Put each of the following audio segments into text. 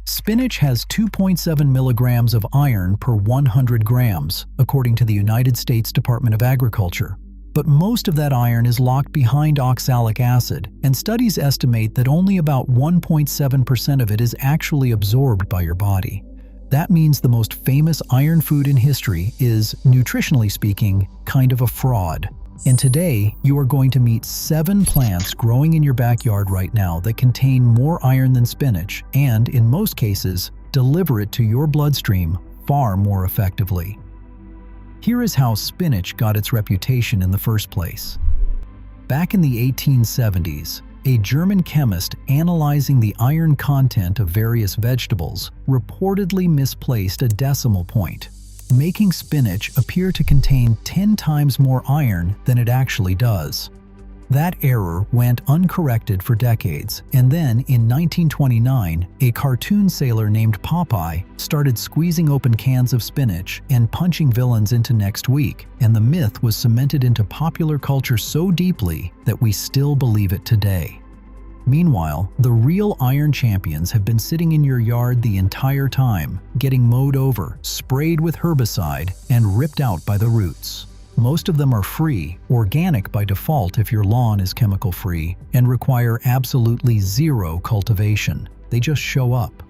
Spinach has 2.7 milligrams of iron per 100 grams, according to the United States Department of Agriculture. But most of that iron is locked behind oxalic acid, and studies estimate that only about 1.7% of it is actually absorbed by your body. That means the most famous iron food in history is, nutritionally speaking, kind of a fraud. And today, you are going to meet 7 plants growing in your backyard right now that contain more iron than spinach and, in most cases, deliver it to your bloodstream far more effectively. Here is how spinach got its reputation in the first place. Back in the 1870s, a German chemist analyzing the iron content of various vegetables reportedly misplaced a decimal point, making spinach appear to contain 10 times more iron than it actually does. That error went uncorrected for decades, and then in 1929, a cartoon sailor named Popeye started squeezing open cans of spinach and punching villains into next week, and the myth was cemented into popular culture so deeply that we still believe it today. Meanwhile, the real iron champions have been sitting in your yard the entire time, getting mowed over, sprayed with herbicide, and ripped out by the roots. Most of them are free, organic by default if your lawn is chemical-free, and require absolutely zero cultivation. They just show up.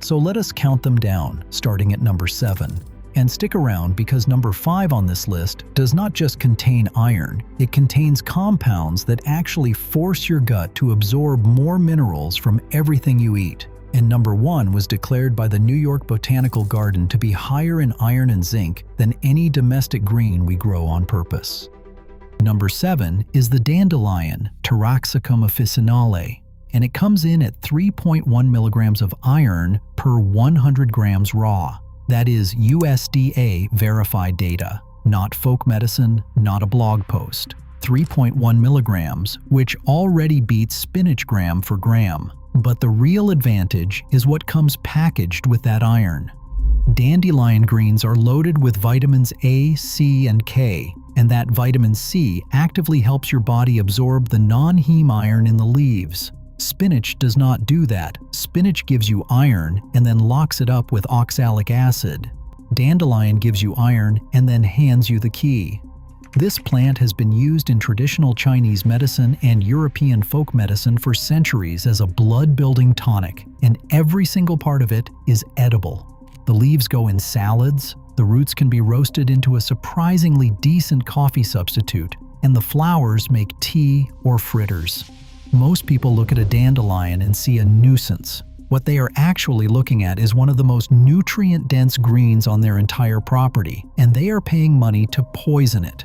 So let us count them down, starting at number 7. And stick around because number 5 on this list does not just contain iron, it contains compounds that actually force your gut to absorb more minerals from everything you eat. And number 1 was declared by the New York Botanical Garden to be higher in iron and zinc than any domestic green we grow on purpose. Number 7 is the dandelion, Taraxacum officinale, and it comes in at 3.1 milligrams of iron per 100 grams raw. That is USDA verified data, not folk medicine, not a blog post. 3.1 milligrams, which already beats spinach gram for gram. But the real advantage is what comes packaged with that iron. Dandelion greens are loaded with vitamins A, C, and K, and that vitamin C actively helps your body absorb the non-heme iron in the leaves. Spinach does not do that. Spinach gives you iron and then locks it up with oxalic acid. Dandelion gives you iron and then hands you the key. This plant has been used in traditional Chinese medicine and European folk medicine for centuries as a blood-building tonic, and every single part of it is edible. The leaves go in salads, the roots can be roasted into a surprisingly decent coffee substitute, and the flowers make tea or fritters. Most people look at a dandelion and see a nuisance. What they are actually looking at is one of the most nutrient-dense greens on their entire property, and they are paying money to poison it.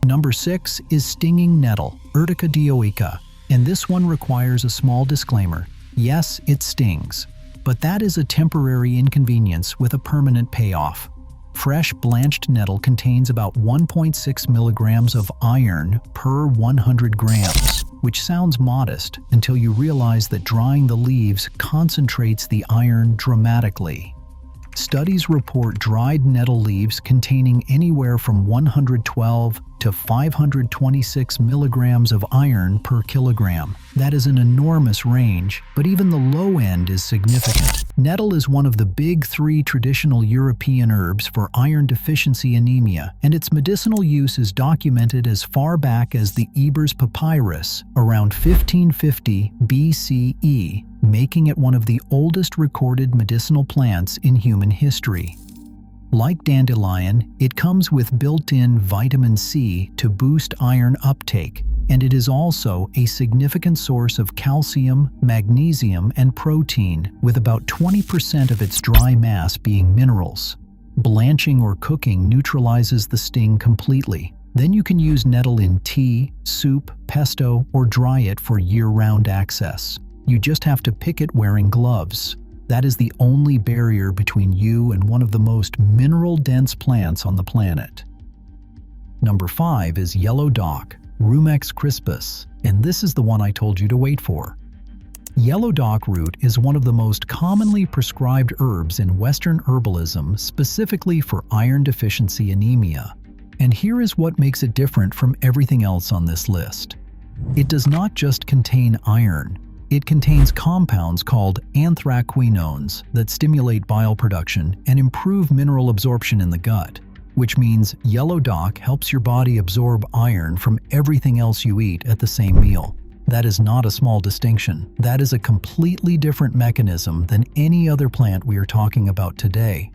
Number 6 is stinging nettle, Urtica dioica, and this one requires a small disclaimer. Yes, it stings, but that is a temporary inconvenience with a permanent payoff. Fresh blanched nettle contains about 1.6 milligrams of iron per 100 grams, which sounds modest until you realize that drying the leaves concentrates the iron dramatically. Studies report dried nettle leaves containing anywhere from 112 to 526 milligrams of iron per kilogram. That is an enormous range, but even the low end is significant. Nettle is one of the big 3 traditional European herbs for iron deficiency anemia, and its medicinal use is documented as far back as the Ebers Papyrus, around 1550 BCE, making it one of the oldest recorded medicinal plants in human history. Like dandelion, it comes with built-in vitamin C to boost iron uptake, and it is also a significant source of calcium, magnesium, and protein, with about 20% of its dry mass being minerals. Blanching or cooking neutralizes the sting completely. Then you can use nettle in tea, soup, pesto, or dry it for year-round access. You just have to pick it wearing gloves. That is the only barrier between you and one of the most mineral-dense plants on the planet. Number 5 is yellow dock, Rumex crispus, and this is the one I told you to wait for. Yellow dock root is one of the most commonly prescribed herbs in Western herbalism, specifically for iron deficiency anemia. And here is what makes it different from everything else on this list. It does not just contain iron. It contains compounds called anthraquinones that stimulate bile production and improve mineral absorption in the gut, which means yellow dock helps your body absorb iron from everything else you eat at the same meal. That is not a small distinction. That is a completely different mechanism than any other plant we are talking about today.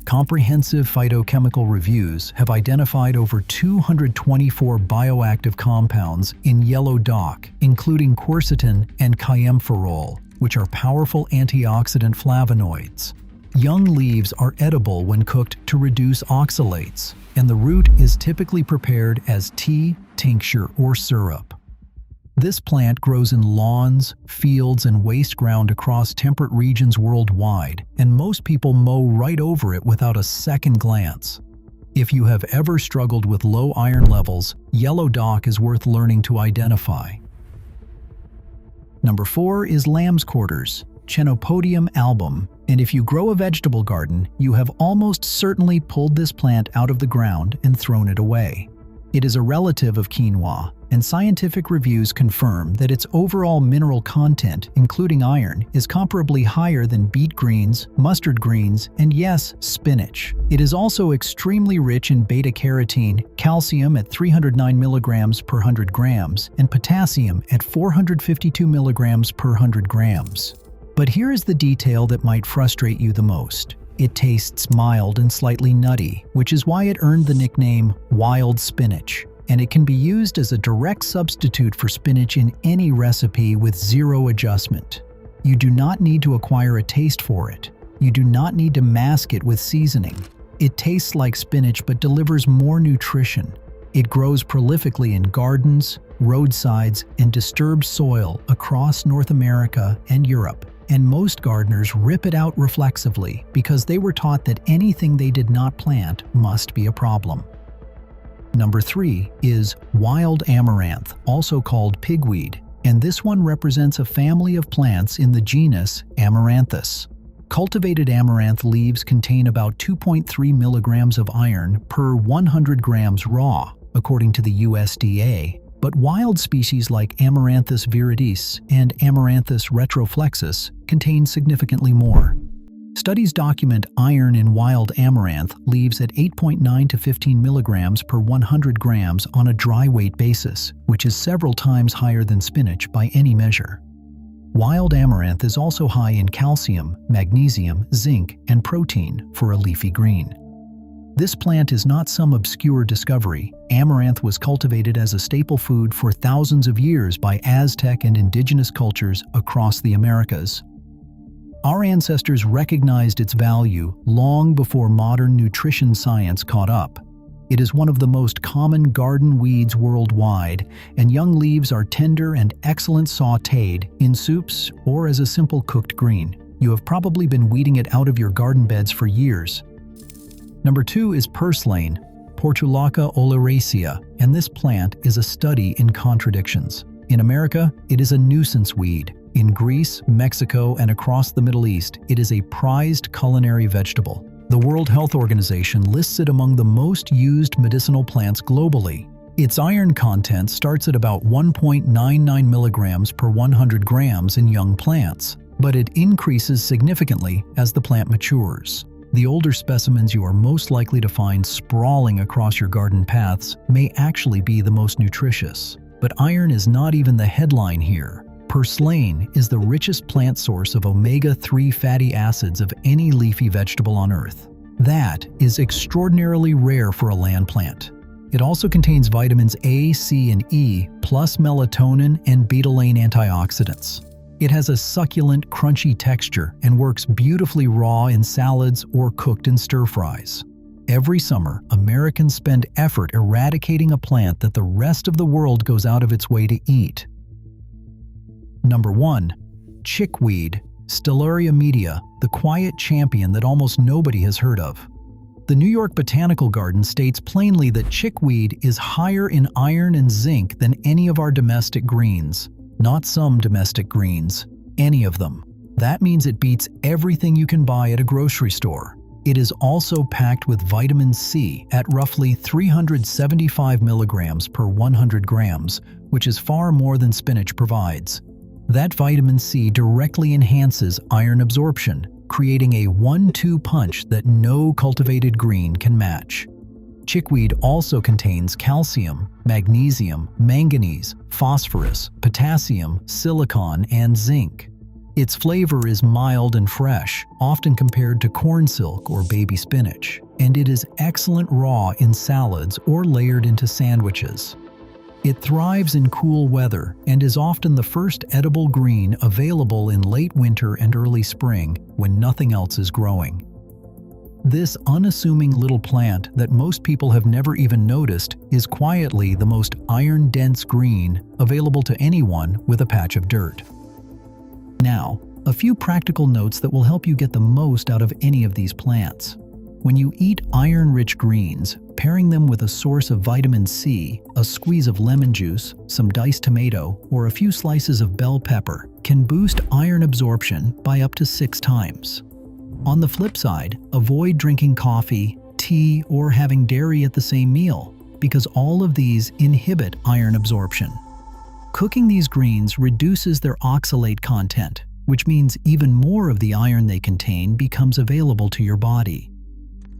Comprehensive phytochemical reviews have identified over 224 bioactive compounds in yellow dock, including quercetin and kaempferol, which are powerful antioxidant flavonoids. Young leaves are edible when cooked to reduce oxalates, and the root is typically prepared as tea, tincture, or syrup. This plant grows in lawns, fields, and waste ground across temperate regions worldwide, and most people mow right over it without a second glance. If you have ever struggled with low iron levels, yellow dock is worth learning to identify. Number 4 is lamb's quarters, Chenopodium album, and if you grow a vegetable garden, you have almost certainly pulled this plant out of the ground and thrown it away. It is a relative of quinoa, and scientific reviews confirm that its overall mineral content, including iron, is comparably higher than beet greens, mustard greens, and yes, spinach. It is also extremely rich in beta-carotene, calcium at 309 milligrams per 100 grams, and potassium at 452 milligrams per 100 grams. But here is the detail that might frustrate you the most. It tastes mild and slightly nutty, which is why it earned the nickname wild spinach, and it can be used as a direct substitute for spinach in any recipe with zero adjustment. You do not need to acquire a taste for it. You do not need to mask it with seasoning. It tastes like spinach but delivers more nutrition. It grows prolifically in gardens, roadsides, and disturbed soil across North America and Europe. And most gardeners rip it out reflexively because they were taught that anything they did not plant must be a problem. Number 3 is wild amaranth, also called pigweed, and this one represents a family of plants in the genus Amaranthus. Cultivated amaranth leaves contain about 2.3 milligrams of iron per 100 grams raw, according to the USDA. But wild species like Amaranthus viridis and Amaranthus retroflexus contain significantly more. Studies document iron in wild amaranth leaves at 8.9 to 15 milligrams per 100 grams on a dry weight basis, which is several times higher than spinach by any measure. Wild amaranth is also high in calcium, magnesium, zinc, and protein for a leafy green. This plant is not some obscure discovery. Amaranth was cultivated as a staple food for thousands of years by Aztec and indigenous cultures across the Americas. Our ancestors recognized its value long before modern nutrition science caught up. It is one of the most common garden weeds worldwide, and young leaves are tender and excellent sautéed in soups or as a simple cooked green. You have probably been weeding it out of your garden beds for years. Number 2 is purslane, Portulaca oleracea, and this plant is a study in contradictions. In America, it is a nuisance weed. In Greece, Mexico, and across the Middle East, it is a prized culinary vegetable. The World Health Organization lists it among the most used medicinal plants globally. Its iron content starts at about 1.99 milligrams per 100 grams in young plants, but it increases significantly as the plant matures. The older specimens you are most likely to find sprawling across your garden paths may actually be the most nutritious. But iron is not even the headline here. Purslane is the richest plant source of omega-3 fatty acids of any leafy vegetable on Earth. That is extraordinarily rare for a land plant. It also contains vitamins A, C, and E, plus melatonin and betalain antioxidants. It has a succulent, crunchy texture and works beautifully raw in salads or cooked in stir-fries. Every summer, Americans spend effort eradicating a plant that the rest of the world goes out of its way to eat. Number 1. Chickweed, Stellaria media, the quiet champion that almost nobody has heard of. The New York Botanical Garden states plainly that chickweed is higher in iron and zinc than any of our domestic greens. Not some domestic greens, any of them. That means it beats everything you can buy at a grocery store. It is also packed with vitamin C at roughly 375 milligrams per 100 grams, which is far more than spinach provides. That vitamin C directly enhances iron absorption, creating a 1-2 punch that no cultivated green can match. Chickweed also contains calcium, magnesium, manganese, phosphorus, potassium, silicon, and zinc. Its flavor is mild and fresh, often compared to corn silk or baby spinach, and it is excellent raw in salads or layered into sandwiches. It thrives in cool weather and is often the first edible green available in late winter and early spring when nothing else is growing. This unassuming little plant that most people have never even noticed is quietly the most iron-dense green available to anyone with a patch of dirt. Now, a few practical notes that will help you get the most out of any of these plants. When you eat iron-rich greens, pairing them with a source of vitamin C, a squeeze of lemon juice, some diced tomato, or a few slices of bell pepper can boost iron absorption by up to 6 times. On the flip side, avoid drinking coffee, tea, or having dairy at the same meal, because all of these inhibit iron absorption. Cooking these greens reduces their oxalate content, which means even more of the iron they contain becomes available to your body.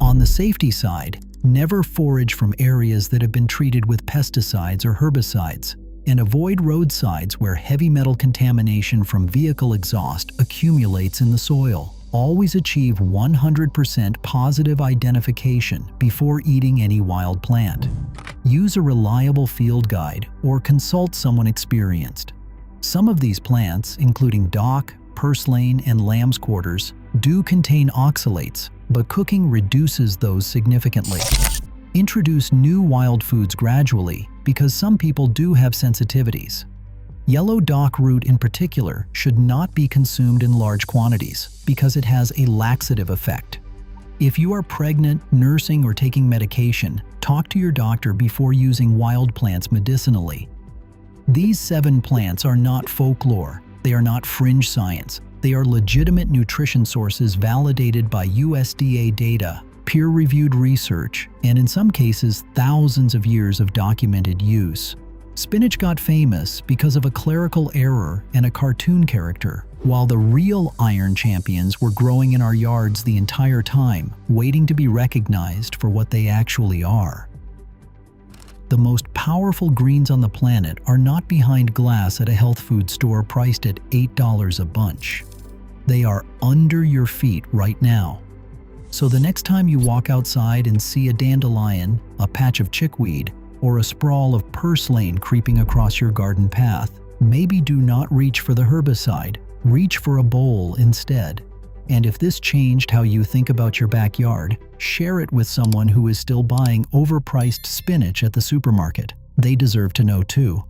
On the safety side, never forage from areas that have been treated with pesticides or herbicides, and avoid roadsides where heavy metal contamination from vehicle exhaust accumulates in the soil. Always achieve 100% positive identification before eating any wild plant. Use a reliable field guide or consult someone experienced. Some of these plants, including dock, purslane, and lamb's quarters, do contain oxalates, but cooking reduces those significantly. Introduce new wild foods gradually because some people do have sensitivities. Yellow dock root in particular should not be consumed in large quantities because it has a laxative effect. If you are pregnant, nursing, or taking medication, talk to your doctor before using wild plants medicinally. These 7 plants are not folklore, they are not fringe science, they are legitimate nutrition sources validated by USDA data, peer-reviewed research, and in some cases, thousands of years of documented use. Spinach got famous because of a clerical error and a cartoon character, while the real iron champions were growing in our yards the entire time, waiting to be recognized for what they actually are. The most powerful greens on the planet are not behind glass at a health food store priced at $8 a bunch. They are under your feet right now. So the next time you walk outside and see a dandelion, a patch of chickweed, or a sprawl of purslane creeping across your garden path, maybe do not reach for the herbicide, reach for a bowl instead. And if this changed how you think about your backyard, share it with someone who is still buying overpriced spinach at the supermarket. They deserve to know too.